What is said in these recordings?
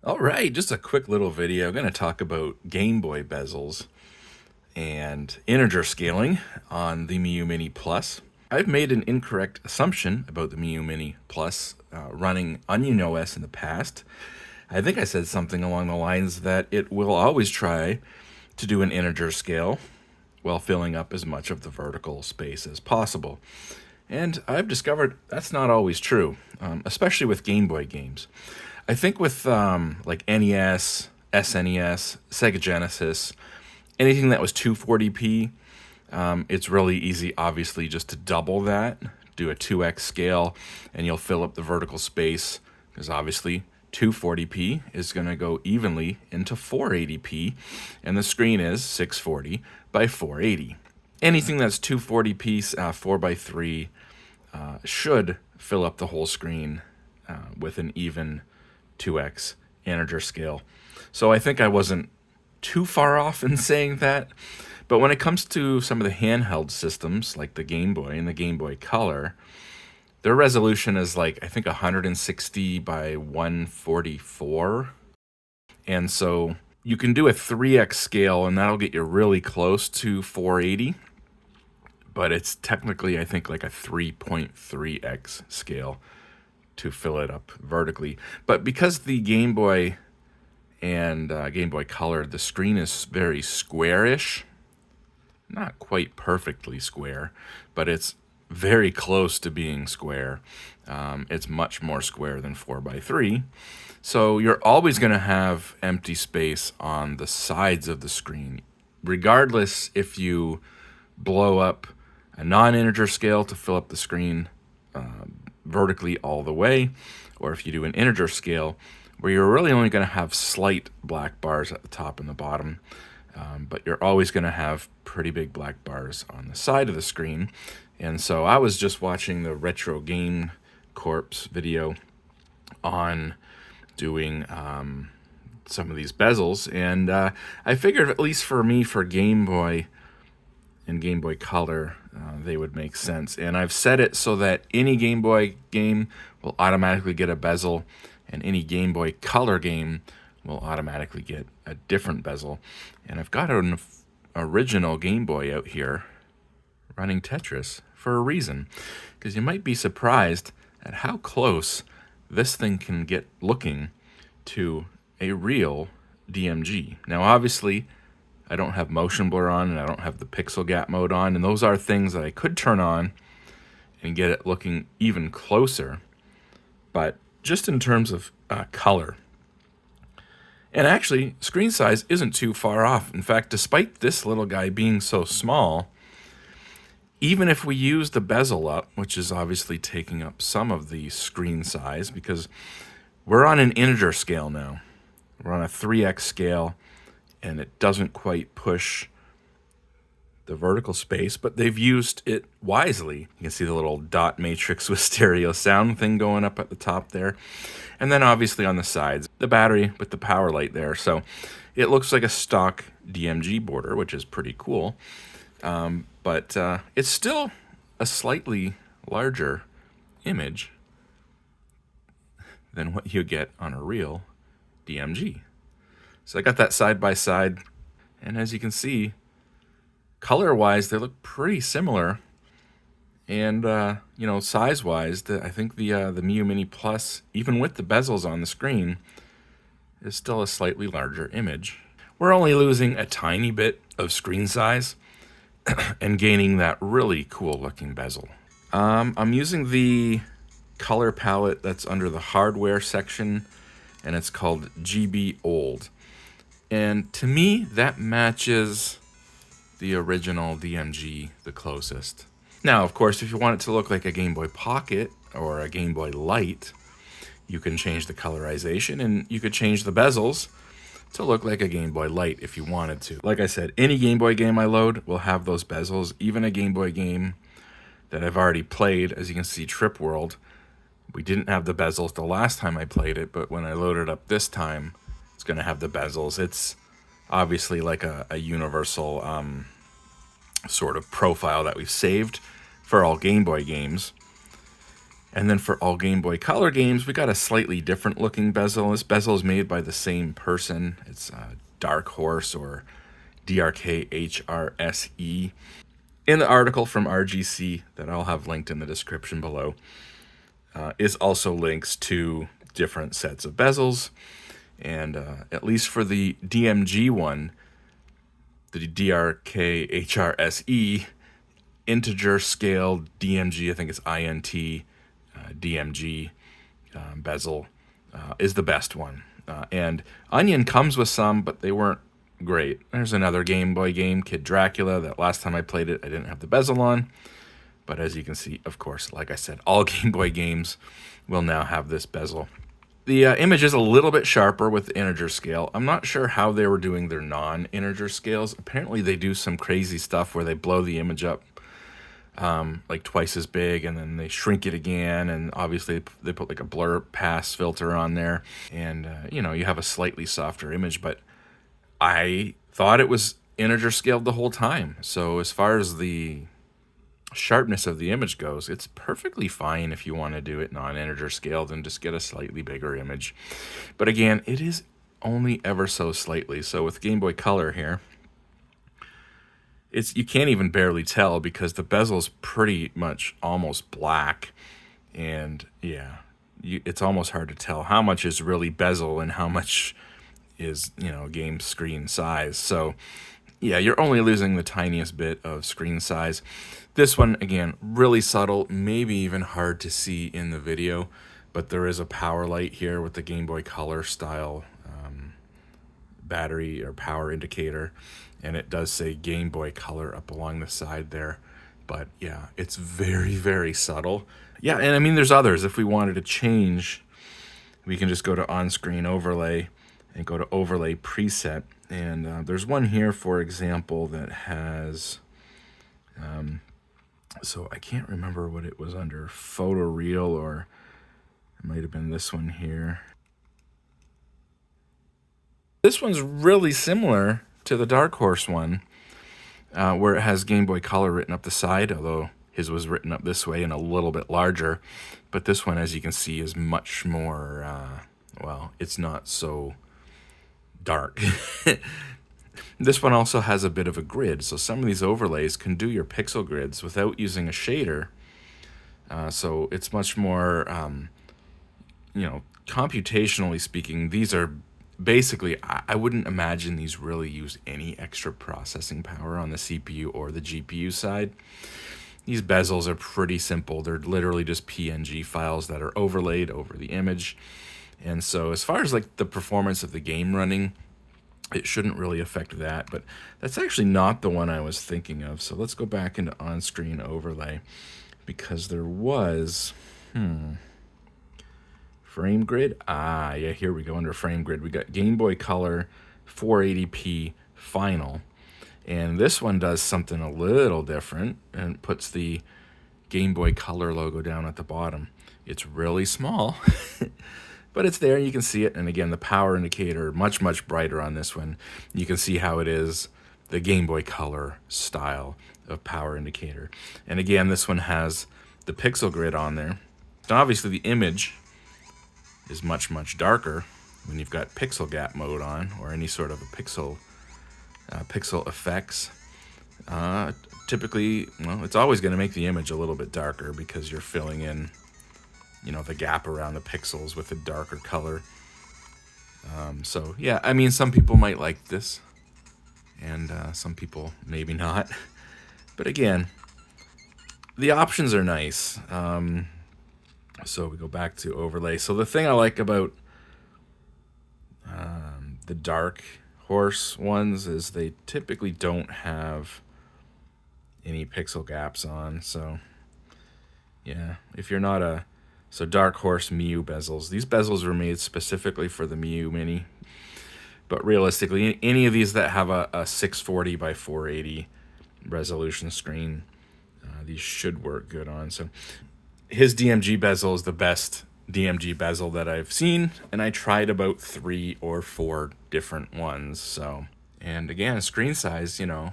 All right, just a quick little video. I'm going to talk about Game Boy bezels and integer scaling on the Miu Mini Plus. I've made an incorrect assumption about the Miu Mini Plus running Onion OS in the past. I think I said something along the lines that it will always try to do an integer scale while filling up as much of the vertical space as possible. And I've discovered that's not always true, especially with Game Boy games. I think with like NES, SNES, Sega Genesis, anything that was 240p, it's really easy, obviously, just to double that, do a 2x scale, and you'll fill up the vertical space, because obviously 240p is going to go evenly into 480p, and the screen is 640 by 480. Anything that's 240p 4x3 should fill up the whole screen with an even 2x integer scale. So I think I wasn't too far off in saying that. But when it comes to some of the handheld systems, like the Game Boy and the Game Boy Color, their resolution is like, I think 160 by 144. And so you can do a 3x scale, and that'll get you really close to 480. But it's technically, I think, like a 3.3x scale to fill it up vertically. But because the Game Boy and Game Boy Color, the screen is very squarish, not quite perfectly square, but it's very close to being square. It's much more square than 4x3. So you're always going to have empty space on the sides of the screen, regardless if you blow up a non-integer scale to fill up the screen vertically all the way, or if you do an integer scale where you're really only going to have slight black bars at the top and the bottom, but you're always going to have pretty big black bars on the side of the screen. And so I was just watching the Retro Game Corp's video on doing some of these bezels, and I figured, at least for me, for Game Boy and Game Boy Color, they would make sense. And I've set it so that any Game Boy game will automatically get a bezel, and any Game Boy Color game will automatically get a different bezel. And I've got an original Game Boy out here running Tetris for a reason, because you might be surprised at how close this thing can get looking to a real DMG. Now, obviously, I don't have motion blur on, and I don't have the pixel gap mode on, and those are things that I could turn on and get it looking even closer. But just in terms of color, and actually, screen size isn't too far off. In fact, despite this little guy being so small, even if we use the bezel up, which is obviously taking up some of the screen size, because we're on an integer scale now. We're on a 3x scale, and it doesn't quite push the vertical space, but they've used it wisely. You can see the little dot matrix with stereo sound thing going up at the top there. And then obviously on the sides, the battery with the power light there. So it looks like a stock DMG border, which is pretty cool. But it's still a slightly larger image than what you get on a real DMG. So I got that side by side, and as you can see, color-wise, they look pretty similar. And size-wise, I think the Miu Mini Plus, even with the bezels on the screen, is still a slightly larger image. We're only losing a tiny bit of screen size and gaining that really cool-looking bezel. I'm using the color palette that's under the hardware section, and it's called GB Old. And to me, that matches the original DMG the closest. Now, of course, if you want it to look like a Game Boy Pocket or a Game Boy Light, you can change the colorization, and you could change the bezels to look like a Game Boy Light if you wanted to. Like I said, any Game Boy game I load will have those bezels. Even a Game Boy game that I've already played, as you can see, Trip World, we didn't have the bezels the last time I played it, but when I loaded up this time, it's going to have the bezels. It's obviously like a universal sort of profile that we've saved for all Game Boy games. And then for all Game Boy Color games, we got a slightly different looking bezel. This bezel is made by the same person. It's Dark Horse, or DRKHRSE. In the article from RGC that I'll have linked in the description below is also links to different sets of bezels. And at least for the DMG one, the DRKHRSE, integer scale DMG, I think it's INT DMG bezel, is the best one. And Onion comes with some, but they weren't great. There's another Game Boy game, Kid Dracula, that last time I played it, I didn't have the bezel on. But as you can see, of course, like I said, all Game Boy games will now have this bezel. The image is a little bit sharper with the integer scale. I'm not sure how they were doing their non-integer scales. Apparently they do some crazy stuff where they blow the image up like twice as big, and then they shrink it again, and obviously they put like a blur pass filter on there, and you know, you have a slightly softer image. But I thought it was integer scaled the whole time. So as far as the sharpness of the image goes, it's perfectly fine if you want to do it non-integer scaled and just get a slightly bigger image. But again, it is only ever so slightly. So with Game Boy Color here, you can't even barely tell because the bezel's pretty much almost black, and yeah, it's almost hard to tell how much is really bezel and how much is, you know, game screen size. So yeah, you're only losing the tiniest bit of screen size. This one, again, really subtle, maybe even hard to see in the video, but there is a power light here with the Game Boy Color style battery or power indicator, and it does say Game Boy Color up along the side there. But yeah, it's very, very subtle. Yeah, and I mean, there's others. If we wanted to change, we can just go to on-screen overlay and go to overlay preset. And there's one here, for example, that has, so I can't remember what it was under, photoreal, or it might have been this one here. This one's really similar to the Dark Horse one, where it has Game Boy Color written up the side, although his was written up this way and a little bit larger. But this one, as you can see, is much more, well, it's not so dark. This one also has a bit of a grid, so some of these overlays can do your pixel grids without using a shader. So it's much more, you know, computationally speaking, these are basically, I wouldn't imagine these really use any extra processing power on the CPU or the GPU side. These bezels are pretty simple. They're literally just PNG files that are overlaid over the image. And so as far as like the performance of the game running, it shouldn't really affect that. But that's actually not the one I was thinking of. So let's go back into on-screen overlay, because there was, frame grid. Ah, yeah, here we go under frame grid. We got Game Boy Color 480p final. And this one does something a little different and puts the Game Boy Color logo down at the bottom. It's really small, but it's there and you can see it. And again, the power indicator, much, much brighter on this one. You can see how it is the Game Boy Color style of power indicator. And again, this one has the pixel grid on there. Now, obviously the image is much, much darker when you've got pixel gap mode on, or any sort of a pixel effects. Typically, well, it's always going to make the image a little bit darker because you're filling in, you know, the gap around the pixels with a darker color. So yeah, I mean, some people might like this, and some people maybe not. But again, the options are nice. So we go back to overlay. So the thing I like about the Dark Horse ones is they typically don't have any pixel gaps on. So yeah, if you're not a, so Dark Horse Miu bezels, these bezels were made specifically for the Miu Mini. But realistically, any of these that have a 640 by 480 resolution screen, these should work good on. So his DMG bezel is the best DMG bezel that I've seen, and I tried about 3 or 4 different ones. So, and again, screen size, you know,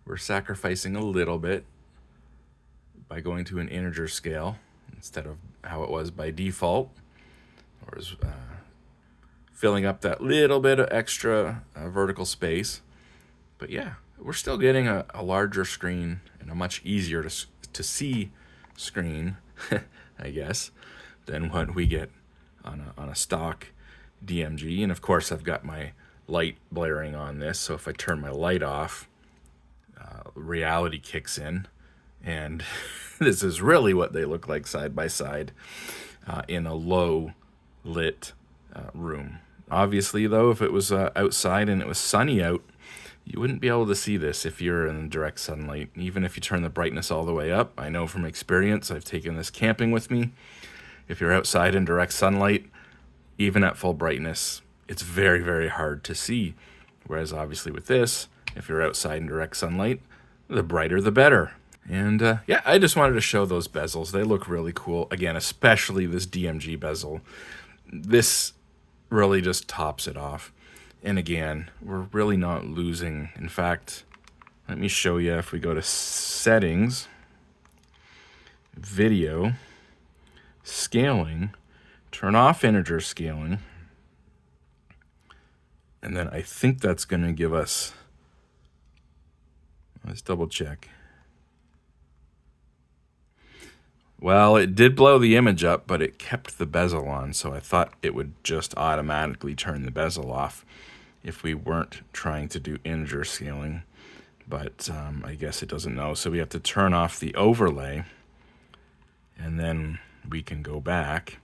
we're sacrificing a little bit by going to an integer scale. instead of how it was by default, or is filling up that little bit of extra vertical space. But yeah, we're still getting a larger screen and a much easier to see screen, I guess, than what we get on a stock DMG. And of course, I've got my light blaring on this, so if I turn my light off, reality kicks in, and this is really what they look like side by side in a low lit room. Obviously, though, if it was outside and it was sunny out, you wouldn't be able to see this if you're in direct sunlight, even if you turn the brightness all the way up. I know from experience, I've taken this camping with me. If you're outside in direct sunlight, even at full brightness, it's very, very hard to see. Whereas obviously with this, if you're outside in direct sunlight, the brighter the better. And yeah, I just wanted to show those bezels. They look really cool. Again, especially this DMG bezel. This really just tops it off. And again, we're really not losing. In fact, let me show you. If we go to settings, video, scaling, turn off integer scaling, and then I think that's going to give us, let's double check. Well, it did blow the image up, but it kept the bezel on, so I thought it would just automatically turn the bezel off if we weren't trying to do integer scaling. But I guess it doesn't know, so we have to turn off the overlay, and then we can go back.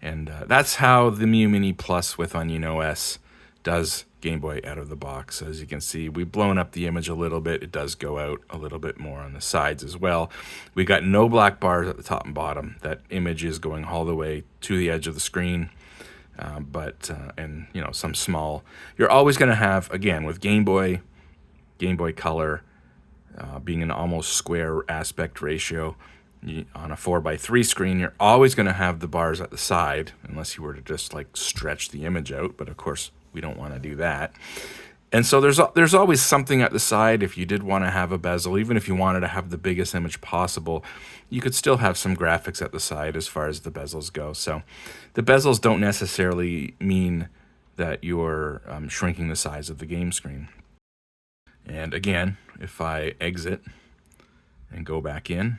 And that's how the Miyoo Mini Plus with Onion OS does Game Boy out of the box. As you can see, we've blown up the image a little bit. It does go out a little bit more on the sides as well. We got no black bars at the top and bottom. That image is going all the way to the edge of the screen. And you know, some small. You're always going to have, again, with Game Boy Color being an almost square aspect ratio, on a 4:3 screen, you're always going to have the bars at the side, unless you were to just like stretch the image out. But of course, we don't want to do that. And so there's always something at the side. If you did want to have a bezel, even if you wanted to have the biggest image possible, you could still have some graphics at the side as far as the bezels go. So the bezels don't necessarily mean that you're shrinking the size of the game screen. And again, if I exit and go back in,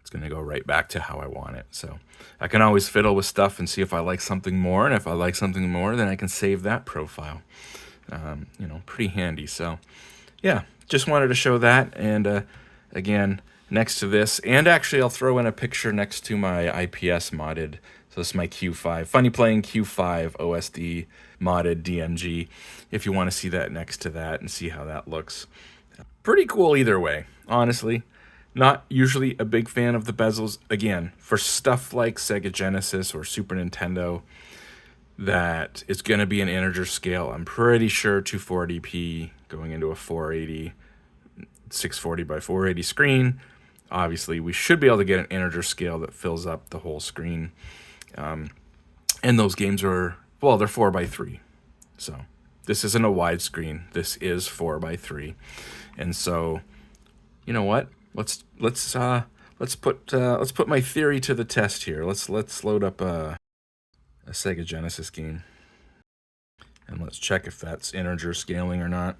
it's going to go right back to how I want it. So I can always fiddle with stuff and see if I like something more. And if I like something more, then I can save that profile. You know, pretty handy. So yeah, just wanted to show that. And again, next to this, and actually I'll throw in a picture next to my IPS modded. So this is my Q5, Funny Playing Q5 OSD modded DMG. If you want to see that next to that and see how that looks. Pretty cool either way, honestly. Not usually a big fan of the bezels. Again, for stuff like Sega Genesis or Super Nintendo, that it's going to be an integer scale. I'm pretty sure 240p going into a 480, 640 by 480 screen. Obviously, we should be able to get an integer scale that fills up the whole screen. And those games are, well, they're 4:3. So this isn't a widescreen. This is 4:3. And so, you know what? Let's put my theory to the test here. Let's load up a Sega Genesis game, and let's check if that's integer scaling or not.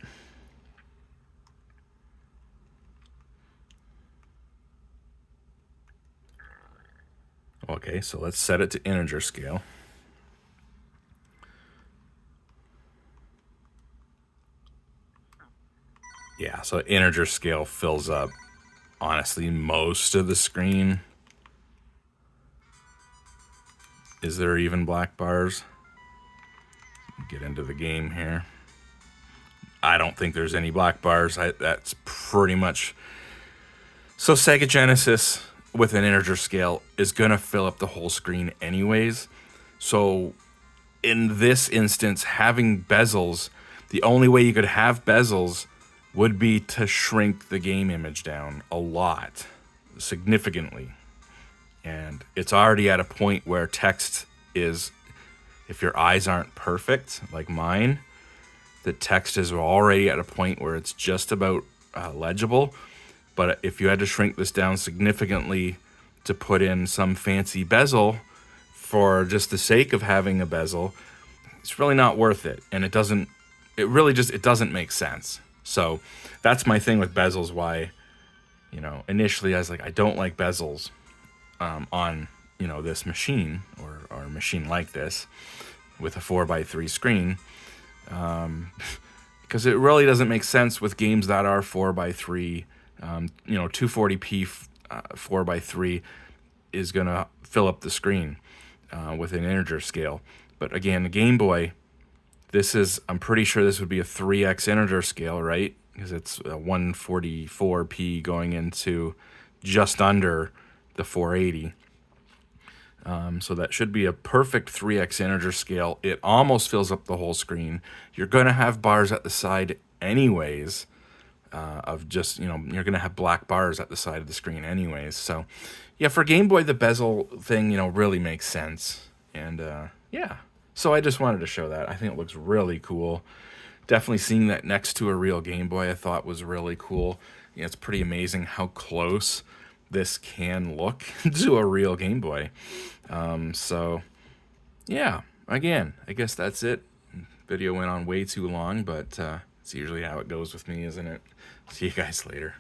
Okay, so let's set it to integer scale. Yeah, so integer scale fills up, honestly, most of the screen. Is there even black bars? Get into the game here. I don't think there's any black bars. That's pretty much... So Sega Genesis with an integer scale is going to fill up the whole screen anyways. So in this instance, having bezels, the only way you could have bezels would be to shrink the game image down a lot, significantly. And it's already at a point where text is, if your eyes aren't perfect, like mine, the text is already at a point where it's just about legible. But if you had to shrink this down significantly to put in some fancy bezel for just the sake of having a bezel, it's really not worth it. And it doesn't make sense. So that's my thing with bezels, why, initially I was like, I don't like bezels on, this machine or a machine like this with a 4x3 screen. Because it really doesn't make sense with games that are 4x3. 240p 4x3 is going to fill up the screen with an integer scale. But again, the Game Boy, I'm pretty sure this would be a 3x integer scale, right? Because it's a 144p going into just under the 480. So that should be a perfect 3x integer scale. It almost fills up the whole screen. You're going to have bars at the side anyways, of just, you're going to have black bars at the side of the screen anyways. So, yeah, for Game Boy, the bezel thing, really makes sense. And, yeah. So I just wanted to show that. I think it looks really cool. Definitely seeing that next to a real Game Boy I thought was really cool. It's pretty amazing how close this can look to a real Game Boy. So, yeah, again, I guess that's it. Video went on way too long, but it's usually how it goes with me, isn't it? See you guys later.